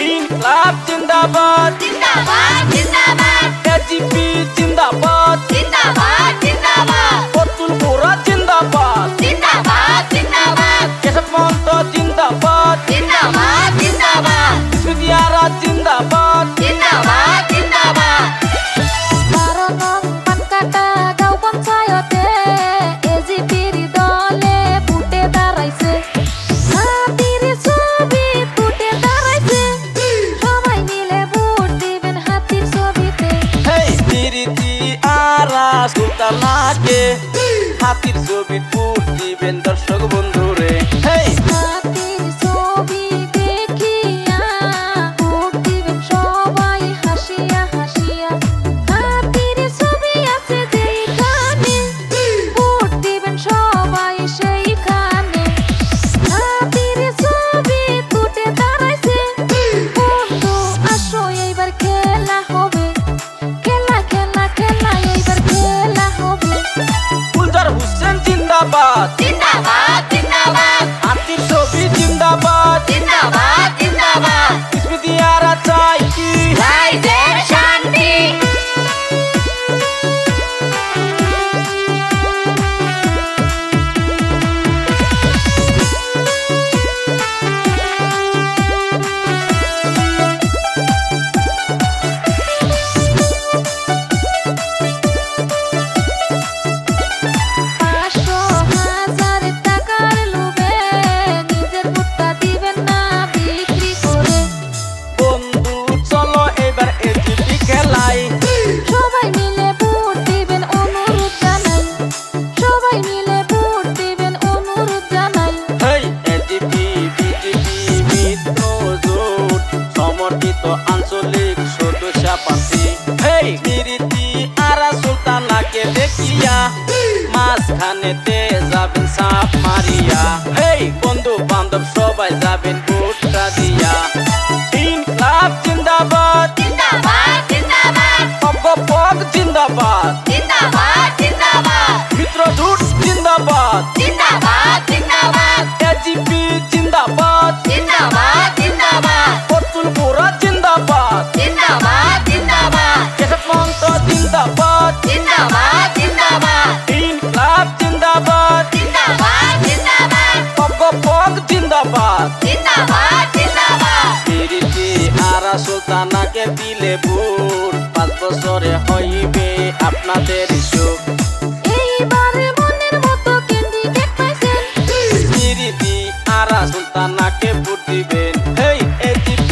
ইনকলাব জিন্দাবাদ জিন্দাবাদ জিন্দাবাদ এজিপি জিন্দাবাদ জিন্দাবাদ জিন্দাবাদ অতুল বোরা জিন্দাবাদ জিন্দাবাদ জিন্দাবাদ কেশব মহন্ত জিন্দাবাদ জিন্দাবাদ জিন্দাবাদ সুদিয়ারা জিন্দাবাদ জিন্দাবাদ জিন্দাবাদ Barong pankata gau panchayote AGPর দলে ফুটে দাঁড়াইছে হাতির ছবি ফুটে দাঁড়াইছে সবাই মিলে ভোট দিবেন হাতির ছবিতে হেই বিরিতি আরা সুলতানাকে হাতির ছবি ভোট দিবেন দর্শক বন্ধুরে হেই হাতির ছবি দেখিয়া ভোট দিবেন সবাই হাসিয়া হাসিয়া হাতির ছবি আছে যেইখানে ভোট দিবেন সবাই সেইখানে হাতির ছবি ফুটে দাঁড়াইছে বন্ধু আসো এইবার খেলা হবে খেলা খেলা খেলা এইবার খেলা হবে গুলজার হোসেন জিন্দাবাদ জিন্দাবাদ জিন্দাবাদ হাতির ছবি জিন্দাবাদ জিন্দাবাদ জিন্দাবাদ স্মৃতি আরা চাই কি রাইজের শান্তি পাঁচশো হাজার টাকার লোভে নিজের ভোটটা দিবেন না বিক্রি করে বন্ধু চলো এবার এজিপি খেলাই সবাই মিলে ভোট দিবেন অনুরোধ জানাই সবাই মিলে ভোট দিবেন অনুরোধ জানাই হেই এজিপি বিজেপি মিত্র জোট সমর্থিত আঞ্চলিক সদস্য প্রার্থী হেই বিরিতি আরা সুলতানাকে দেখিয়া মাঝখানেতে যাবেন সাপ মারিয়া হেই বন্ধু বান্ধব সবাই যাবেন ভোটটা দিয়া ইনকলাব জিন্দাবাদ জিন্দাবাদ জিন্দাবাদ অগপগ জিন্দাবাদ জিন্দাবাদ জিন্দাবাদ মিত্র জোট জিন্দাবাদ জিন্দাবাদ জিন্দাবাদ এজিপি জিন্দাবাদ জিন্দাবাদ জিন্দাবাদ অতুল বোরা জিন্দাবাদ জিন্দাবাদ জিন্দাবাদ কেশব মহন্ত জিন্দাবাদ জিন্দাবাদ জিন্দাবাদ ইনকলাব জিন্দাবাদ জিন্দাবাদ জিন্দাবাদ অগপগ জিন্দাবাদ জিন্দাবাদ জিন্দাবাদ বিরিতি আরা সুলতানাকে দিলে ভোট 5 বছরে হইবে আপনাদের সুখ এইবার মনের মতো ক্যান্ডিডেট পাইছেন বিরিতি আরা সুলতানাকে ভোট দিবেন হেই এজিপি